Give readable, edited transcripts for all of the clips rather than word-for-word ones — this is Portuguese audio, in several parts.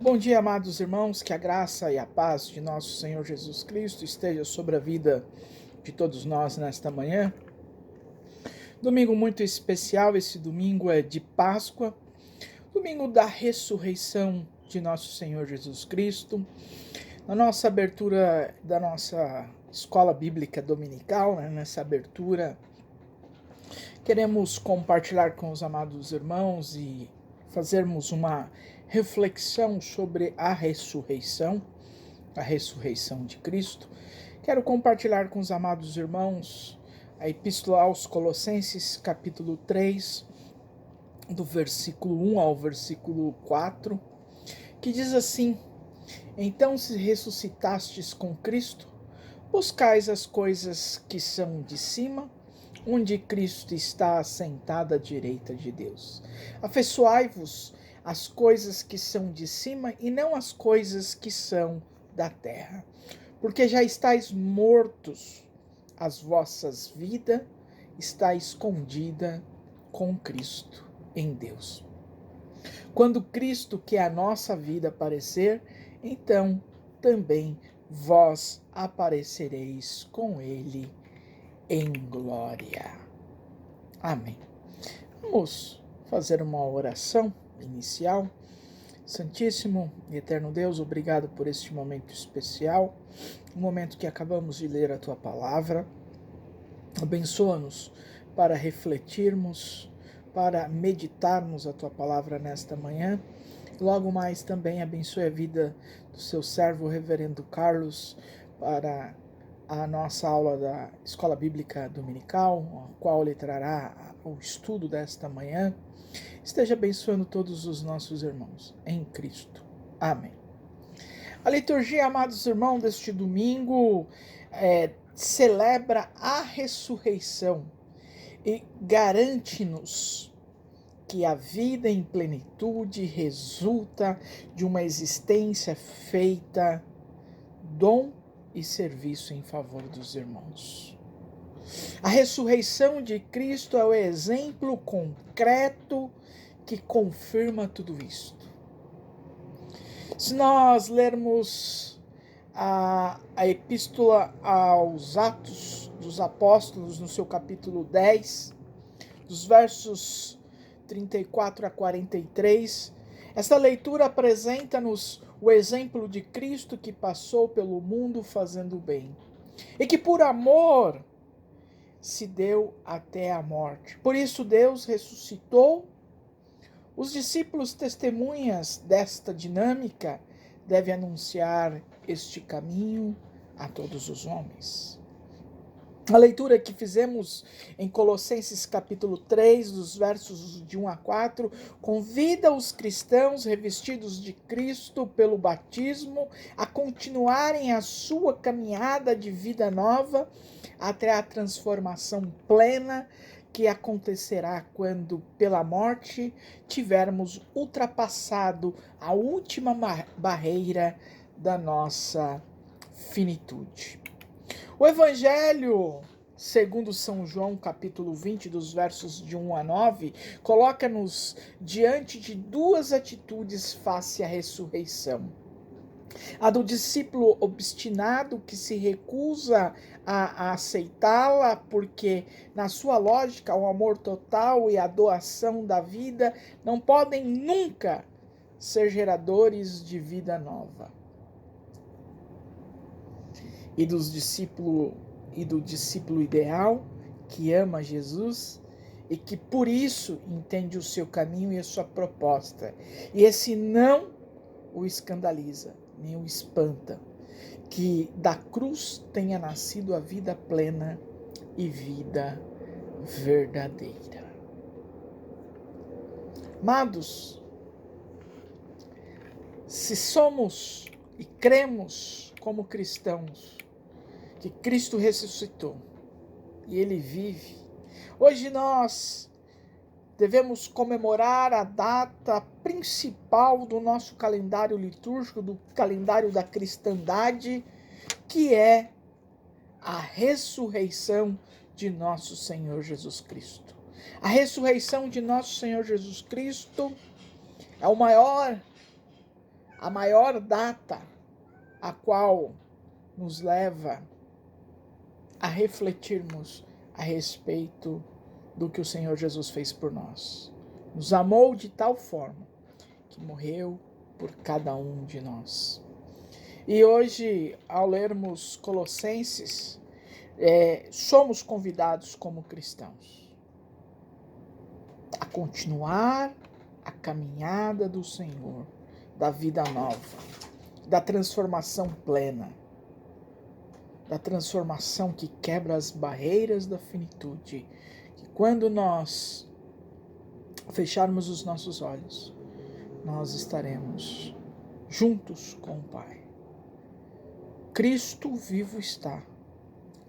Bom dia, amados irmãos, que a graça e a paz de nosso Senhor Jesus Cristo esteja sobre a vida de todos nós nesta manhã. Domingo muito especial, esse domingo é de Páscoa, domingo da ressurreição de nosso Senhor Jesus Cristo. Na nossa abertura da nossa escola bíblica dominical, nessa abertura, queremos compartilhar com os amados irmãos e fazermos uma reflexão sobre a ressurreição de Cristo. Quero compartilhar com os amados irmãos a Epístola aos Colossenses, capítulo 3, do versículo 1 ao versículo 4, que diz assim: Então, se ressuscitastes com Cristo, buscais as coisas que são de cima, onde Cristo está assentado à direita de Deus. Afeiçoai-vos às coisas que são de cima e não às coisas que são da terra, porque já estáis mortos, as vossas vidas está escondida com Cristo em Deus. Quando Cristo, que é a nossa vida, aparecer, então também vós aparecereis com Ele em glória. Amém. Vamos fazer uma oração inicial. Santíssimo e eterno Deus, obrigado por este momento especial, um momento que acabamos de ler a Tua Palavra. Abençoa-nos para refletirmos, para meditarmos a Tua Palavra nesta manhã. Logo mais também abençoe a vida do seu servo, o reverendo Carlos, para a nossa aula da Escola Bíblica Dominical, a qual ele trará o estudo desta manhã. Esteja abençoando todos os nossos irmãos em Cristo. Amém. A liturgia, amados irmãos, deste domingo celebra a ressurreição e garante-nos que a vida em plenitude resulta de uma existência feita dom e serviço em favor dos irmãos. A ressurreição de Cristo é o exemplo concreto que confirma tudo isto. Se nós lermos a Epístola aos Atos dos Apóstolos, no seu capítulo 10, dos versos 34 a 43, esta leitura apresenta-nos o exemplo de Cristo que passou pelo mundo fazendo o bem e que por amor se deu até a morte. Por isso Deus ressuscitou. Os discípulos testemunhas desta dinâmica devem anunciar este caminho a todos os homens. A leitura que fizemos em Colossenses capítulo 3, dos versos de 1 a 4, convida os cristãos revestidos de Cristo pelo batismo a continuarem a sua caminhada de vida nova até a transformação plena que acontecerá quando, pela morte, tivermos ultrapassado a última barreira da nossa finitude. O Evangelho, segundo São João, capítulo 20, dos versos de 1 a 9, coloca-nos diante de duas atitudes face à ressurreição. A do discípulo obstinado que se recusa a aceitá-la porque, na sua lógica, o amor total e a doação da vida não podem nunca ser geradores de vida nova. E do discípulo ideal que ama Jesus e que por isso entende o seu caminho e a sua proposta. E esse não o escandaliza, nem o espanta, que da cruz tenha nascido a vida plena e vida verdadeira. Amados, se somos e cremos como cristãos que Cristo ressuscitou e Ele vive, hoje nós devemos comemorar a data principal do nosso calendário litúrgico, do calendário da cristandade, que é a ressurreição de nosso Senhor Jesus Cristo. A ressurreição de nosso Senhor Jesus Cristo é o maior a maior data a qual nos leva a refletirmos a respeito do que o Senhor Jesus fez por nós. Nos amou de tal forma que morreu por cada um de nós. E hoje, ao lermos Colossenses, somos convidados como cristãos a continuar a caminhada do Senhor, da vida nova, da transformação plena, da transformação que quebra as barreiras da finitude, que quando nós fecharmos os nossos olhos, nós estaremos juntos com o Pai. Cristo vivo está,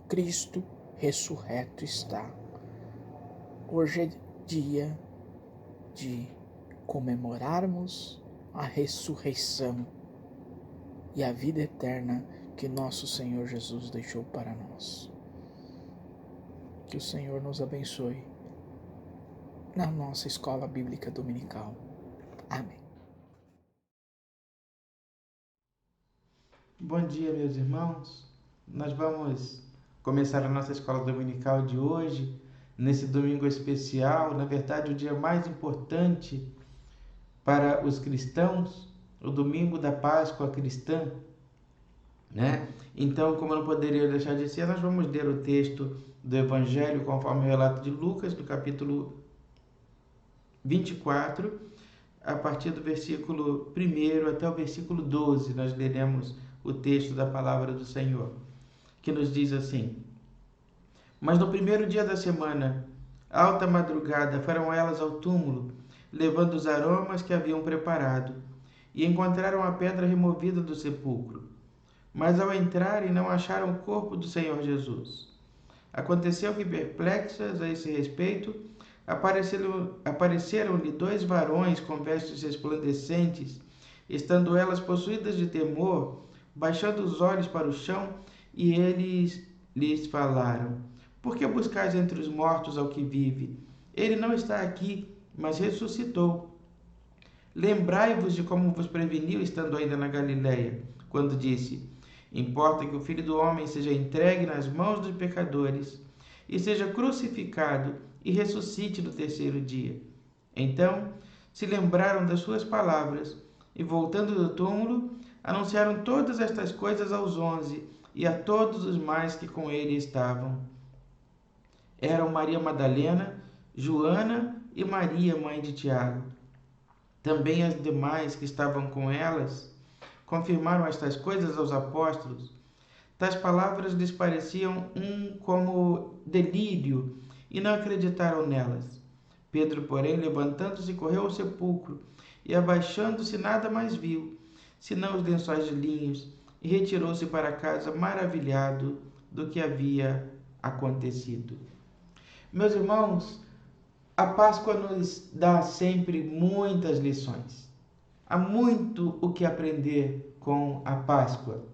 Cristo ressurreto está. Hoje é dia de comemorarmos a ressurreição e a vida eterna que nosso Senhor Jesus deixou para nós. Que o Senhor nos abençoe na nossa escola bíblica dominical. Amém. Bom dia, meus irmãos. Nós vamos começar a nossa escola dominical de hoje, nesse domingo especial, na verdade, o dia mais importante para os cristãos, o domingo da Páscoa cristã, né? Então, como não poderia deixar de ser, nós vamos ler o texto do Evangelho conforme o relato de Lucas, do capítulo 24, a partir do versículo 1 até o versículo 12, nós leremos o texto da palavra do Senhor, que nos diz assim: Mas no primeiro dia da semana, alta madrugada, foram elas ao túmulo, levando os aromas que haviam preparado, e encontraram a pedra removida do sepulcro. Mas ao entrarem, não acharam o corpo do Senhor Jesus. Aconteceu que, perplexas a esse respeito, apareceram-lhe 2 varões com vestes resplandecentes, estando elas possuídas de temor, baixando os olhos para o chão, e eles lhes falaram: Por que buscais entre os mortos ao que vive? Ele não está aqui, mas ressuscitou. Lembrai-vos de como vos preveniu estando ainda na Galileia, quando disse: Importa que o Filho do Homem seja entregue nas mãos dos pecadores e seja crucificado e ressuscite no terceiro dia. Então se lembraram das suas palavras e, voltando do túmulo, anunciaram todas estas coisas aos 11 e a todos os mais que com ele estavam. Eram Maria Madalena, Joana e Maria, mãe de Tiago. Também as demais que estavam com elas confirmaram estas coisas aos apóstolos. Tais palavras lhes pareciam como delírio e não acreditaram nelas. Pedro, porém, levantando-se, correu ao sepulcro e, abaixando-se, nada mais viu, senão os lençóis de linhos, e retirou-se para casa maravilhado do que havia acontecido. Meus irmãos, a Páscoa nos dá sempre muitas lições. Há muito o que aprender com a Páscoa.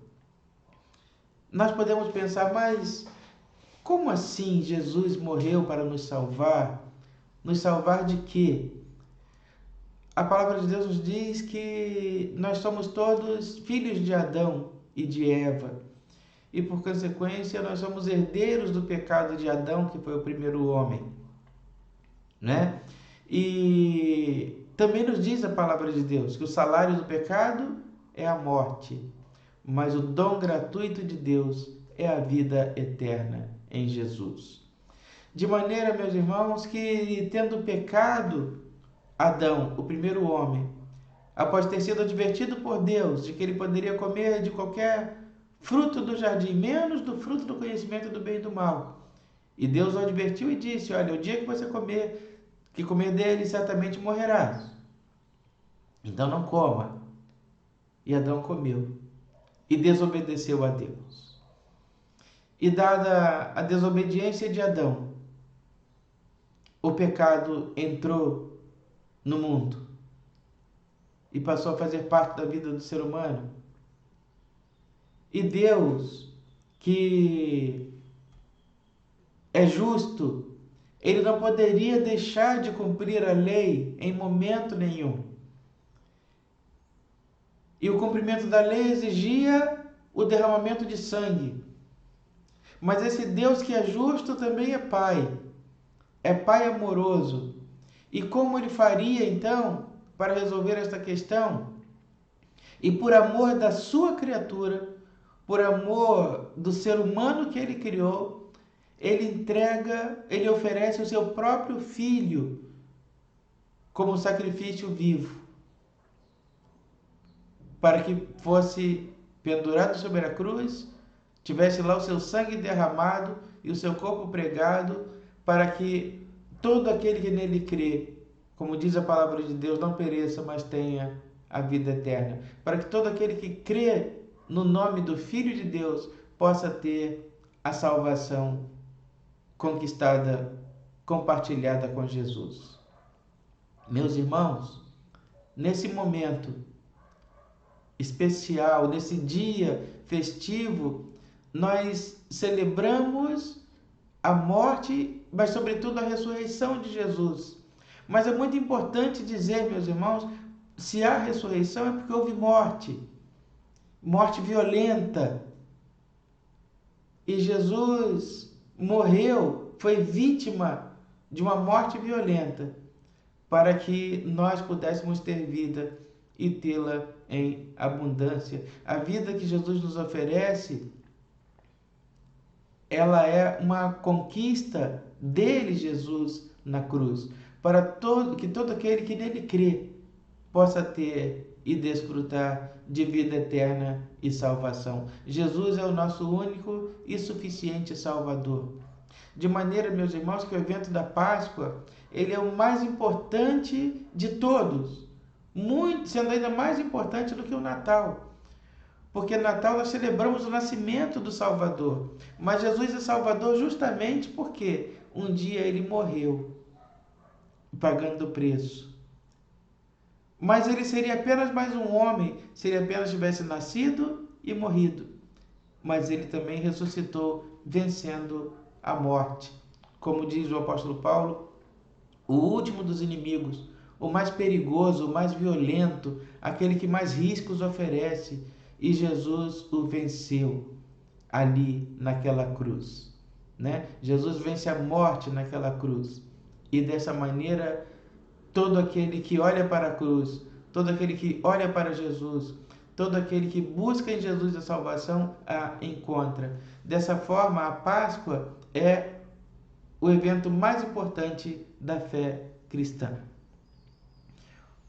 Nós podemos pensar, mas como assim Jesus morreu para nos salvar? Nos salvar de quê? A palavra de Deus nos diz que nós somos todos filhos de Adão e de Eva. E por consequência nós somos herdeiros do pecado de Adão, que foi o primeiro homem, né? E também nos diz a palavra de Deus que o salário do pecado é a morte, mas o dom gratuito de Deus é a vida eterna em Jesus. De maneira, meus irmãos, que tendo pecado, Adão, o primeiro homem, após ter sido advertido por Deus de que ele poderia comer de qualquer fruto do jardim, menos do fruto do conhecimento do bem e do mal, e Deus o advertiu e disse: olha, o dia que você comer dele, certamente morrerás. Então não coma. E Adão comeu e desobedeceu a Deus. E dada a desobediência de Adão, o pecado entrou no mundo e passou a fazer parte da vida do ser humano. E Deus, que é justo, ele não poderia deixar de cumprir a lei em momento nenhum. E o cumprimento da lei exigia o derramamento de sangue. Mas esse Deus que é justo também é Pai amoroso. E como ele faria então para resolver esta questão? E por amor da sua criatura, por amor do ser humano que ele criou, ele oferece o seu próprio filho como sacrifício vivo, para que fosse pendurado sobre a cruz, tivesse lá o seu sangue derramado e o seu corpo pregado, para que todo aquele que nele crê, como diz a palavra de Deus, não pereça, mas tenha a vida eterna. Para que todo aquele que crê no nome do Filho de Deus possa ter a salvação conquistada, compartilhada com Jesus. Meus irmãos, nesse momento especial, nesse dia festivo, nós celebramos a morte, mas sobretudo a ressurreição de Jesus. Mas é muito importante dizer, meus irmãos, se há ressurreição é porque houve morte, morte violenta. E Jesus morreu, foi vítima de uma morte violenta, para que nós pudéssemos ter vida e tê-la em abundância. A vida que Jesus nos oferece, ela é uma conquista dele, Jesus, na cruz, para que todo aquele que nele crê possa ter e desfrutar de vida eterna e salvação. Jesus é o nosso único e suficiente Salvador. De maneira, meus irmãos, que o evento da Páscoa, ele é o mais importante de todos, muito, sendo ainda mais importante do que o Natal. Porque no Natal nós celebramos o nascimento do Salvador. Mas Jesus é Salvador justamente porque um dia ele morreu, pagando o preço. Mas ele seria apenas mais um homem se ele apenas tivesse nascido e morrido. Mas ele também ressuscitou, vencendo a morte. Como diz o apóstolo Paulo, o último dos inimigos, o mais perigoso, o mais violento, aquele que mais riscos oferece. E Jesus o venceu ali naquela cruz, né? Jesus vence a morte naquela cruz. E dessa maneira, todo aquele que olha para a cruz, todo aquele que olha para Jesus, todo aquele que busca em Jesus a salvação, a encontra. Dessa forma, a Páscoa é o evento mais importante da fé cristã.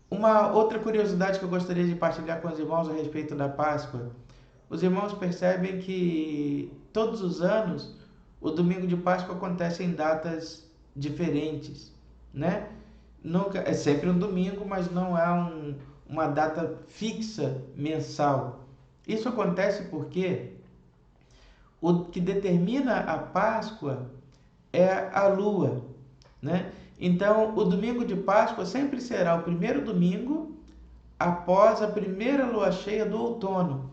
Uma outra curiosidade que eu gostaria de partilhar com os irmãos a respeito da Páscoa. Os irmãos percebem que todos os anos o domingo de Páscoa acontece em datas diferentes, né? Nunca, é sempre um domingo, mas não há uma data fixa mensal. Isso acontece porque o que determina a Páscoa é a lua, né? Então, o domingo de Páscoa sempre será o primeiro domingo após a primeira lua cheia do outono.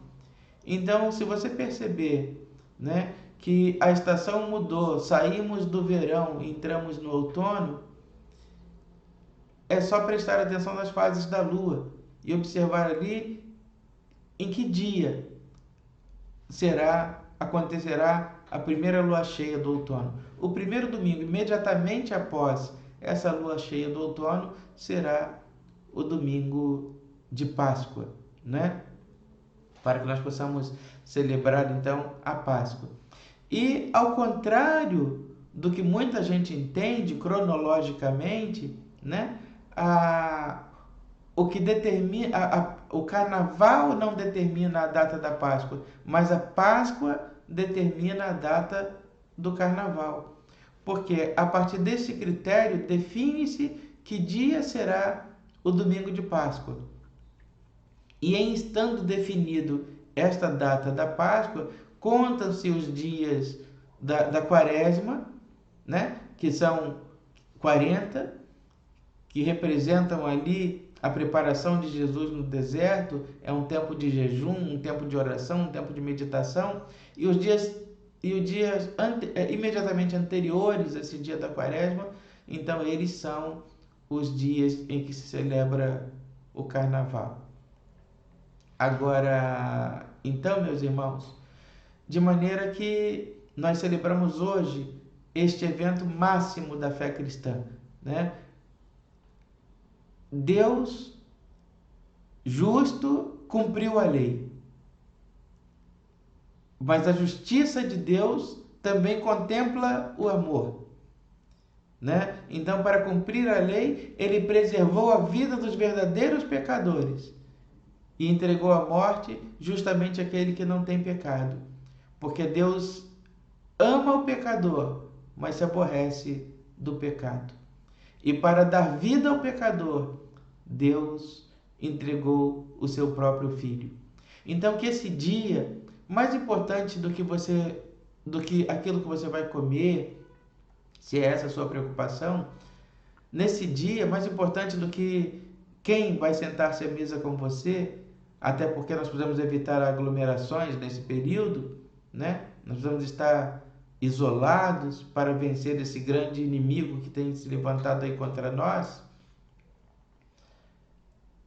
Então, se você perceber, né, que a estação mudou, saímos do verão, entramos no outono, é só prestar atenção nas fases da lua e observar ali em que dia acontecerá a primeira lua cheia do outono. O primeiro domingo, imediatamente após essa lua cheia do outono, será o domingo de Páscoa, né? Para que nós possamos celebrar então a Páscoa. E ao contrário do que muita gente entende cronologicamente, né? O que determina o carnaval não determina a data da Páscoa, mas a Páscoa determina a data do carnaval. Porque a partir desse critério define-se que dia será o domingo de Páscoa. E em estando definido esta data da Páscoa, contam-se os dias da quaresma, né? Que são 40, que representam ali a preparação de Jesus no deserto. É um tempo de jejum, um tempo de oração, um tempo de meditação. E os dias imediatamente anteriores a esse dia da quaresma, então eles são os dias em que se celebra o carnaval. Agora, então, meus irmãos, de maneira que nós celebramos hoje este evento máximo da fé cristã, né? Deus justo cumpriu a lei, mas a justiça de Deus também contempla o amor, né? Então, para cumprir a lei, ele preservou a vida dos verdadeiros pecadores e entregou à morte justamente aquele que não tem pecado, porque Deus ama o pecador, mas se aborrece do pecado. E para dar vida ao pecador, Deus entregou o seu próprio filho. Então que esse dia, mais importante do que aquilo que você vai comer, se é essa a sua preocupação, nesse dia, mais importante do que quem vai sentar-se à mesa com você, até porque nós precisamos evitar aglomerações nesse período, né? Nós precisamos estar isolados para vencer esse grande inimigo que tem se levantado aí contra nós.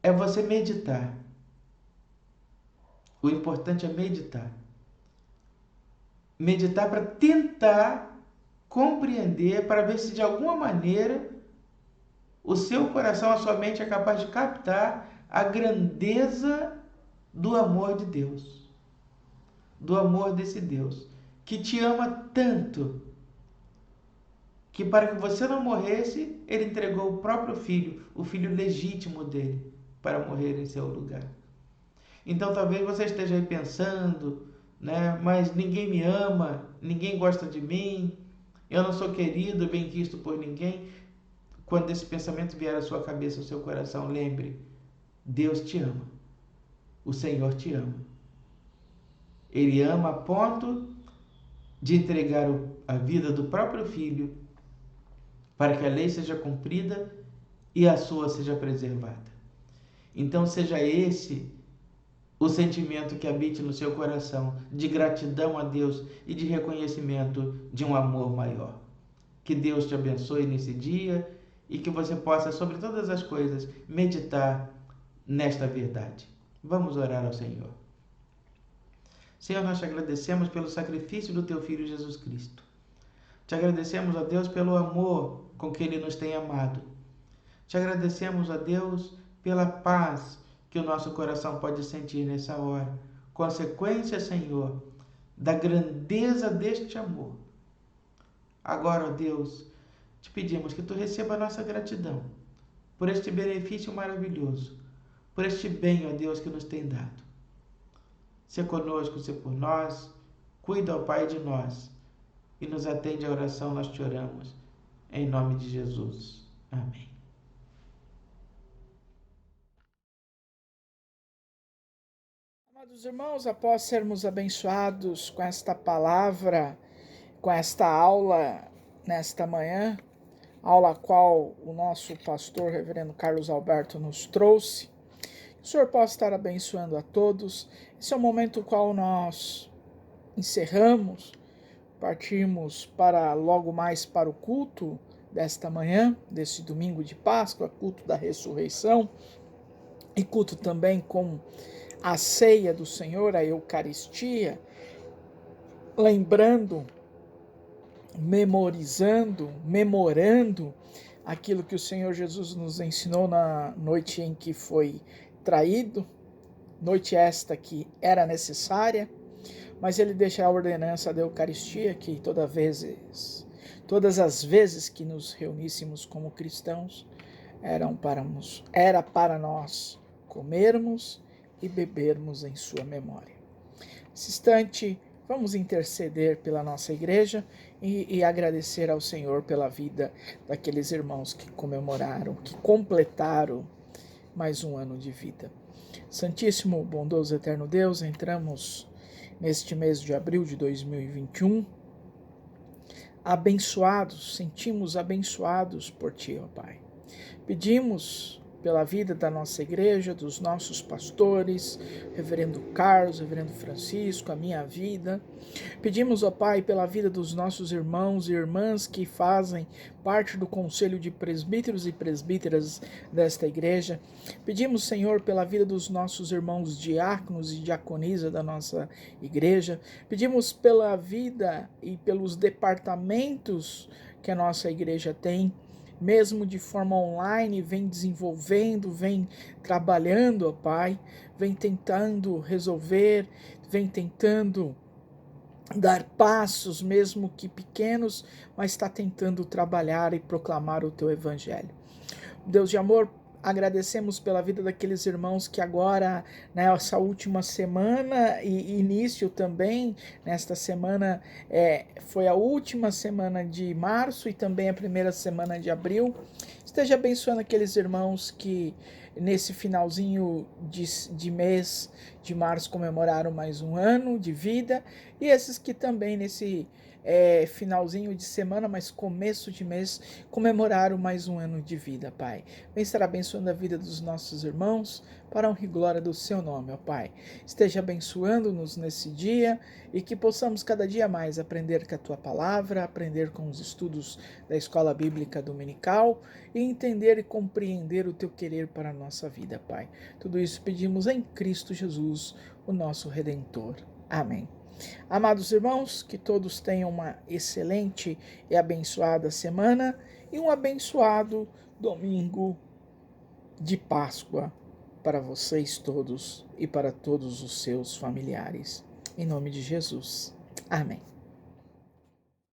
É você meditar. O importante é meditar. Meditar para tentar compreender, para ver se de alguma maneira o seu coração, a sua mente é capaz de captar a grandeza do amor de Deus. Do amor desse Deus, que te ama tanto, que para que você não morresse, ele entregou o próprio filho, o filho legítimo dele, para morrer em seu lugar. Então talvez você esteja aí pensando, né? Mas ninguém me ama, ninguém gosta de mim, eu não sou querido, bem quisto por ninguém. Quando esse pensamento vier à sua cabeça, ao seu coração, lembre, Deus te ama, o Senhor te ama. Ele ama a ponto de entregar a vida do próprio filho para que a lei seja cumprida e a sua seja preservada. Então seja esse o sentimento que habite no seu coração, de gratidão a Deus e de reconhecimento de um amor maior. Que Deus te abençoe nesse dia e que você possa, sobre todas as coisas, meditar nesta verdade. Vamos orar ao Senhor. Senhor, nós te agradecemos pelo sacrifício do teu Filho Jesus Cristo. Te agradecemos, ó Deus, pelo amor com que Ele nos tem amado. Te agradecemos, ó Deus, pela paz que o nosso coração pode sentir nessa hora. Consequência, Senhor, da grandeza deste amor. Agora, ó Deus, te pedimos que Tu receba a nossa gratidão por este benefício maravilhoso, por este bem, ó Deus, que nos tem dado. Se conosco, se por nós, cuida, ó Pai, de nós e nos atende à oração, nós te oramos. Em nome de Jesus. Amém. Amados irmãos, após sermos abençoados com esta palavra, com esta aula nesta manhã, aula a qual o nosso pastor, reverendo Carlos Alberto, nos trouxe, que o Senhor possa estar abençoando a todos. Esse é o momento no qual nós encerramos, partimos para logo mais para o culto desta manhã, deste domingo de Páscoa, culto da ressurreição, e culto também com a ceia do Senhor, a Eucaristia, lembrando, memorando aquilo que o Senhor Jesus nos ensinou na noite em que foi traído, noite esta que era necessária, mas ele deixa a ordenança da Eucaristia que todas as vezes que nos reuníssemos como cristãos, era para nós comermos e bebermos em sua memória. Nesse instante, vamos interceder pela nossa igreja e agradecer ao Senhor pela vida daqueles irmãos que comemoraram, que completaram mais um ano de vida. Santíssimo, bondoso, eterno Deus, entramos neste mês de abril de 2021, sentimos abençoados por Ti, ó Pai. Pedimos pela vida da nossa igreja, dos nossos pastores, reverendo Carlos, reverendo Francisco, a minha vida. Pedimos, ó Pai, pela vida dos nossos irmãos e irmãs que fazem parte do conselho de presbíteros e presbíteras desta igreja. Pedimos, Senhor, pela vida dos nossos irmãos diáconos e diaconisa da nossa igreja. Pedimos pela vida e pelos departamentos que a nossa igreja tem, mesmo de forma online, vem desenvolvendo, vem trabalhando, ó Pai, vem tentando resolver, vem tentando dar passos, mesmo que pequenos, mas está tentando trabalhar e proclamar o teu evangelho. Deus de amor, agradecemos pela vida daqueles irmãos que agora, nessa última semana e início também, nesta semana, foi a última semana de março e também a primeira semana de abril. Esteja abençoando aqueles irmãos que nesse finalzinho de mês de março comemoraram mais um ano de vida, e esses que também nesse finalzinho de semana, mas começo de mês, comemoraram mais um ano de vida, Pai. Vem estar abençoando a vida dos nossos irmãos, para a honra e glória do seu nome, ó Pai. Esteja abençoando-nos nesse dia e que possamos cada dia mais aprender com a tua palavra, aprender com os estudos da Escola Bíblica Dominical e entender e compreender o teu querer para a nossa vida, Pai. Tudo isso pedimos em Cristo Jesus, o nosso Redentor. Amém. Amados irmãos, que todos tenham uma excelente e abençoada semana e um abençoado domingo de Páscoa para vocês todos e para todos os seus familiares. Em nome de Jesus. Amém.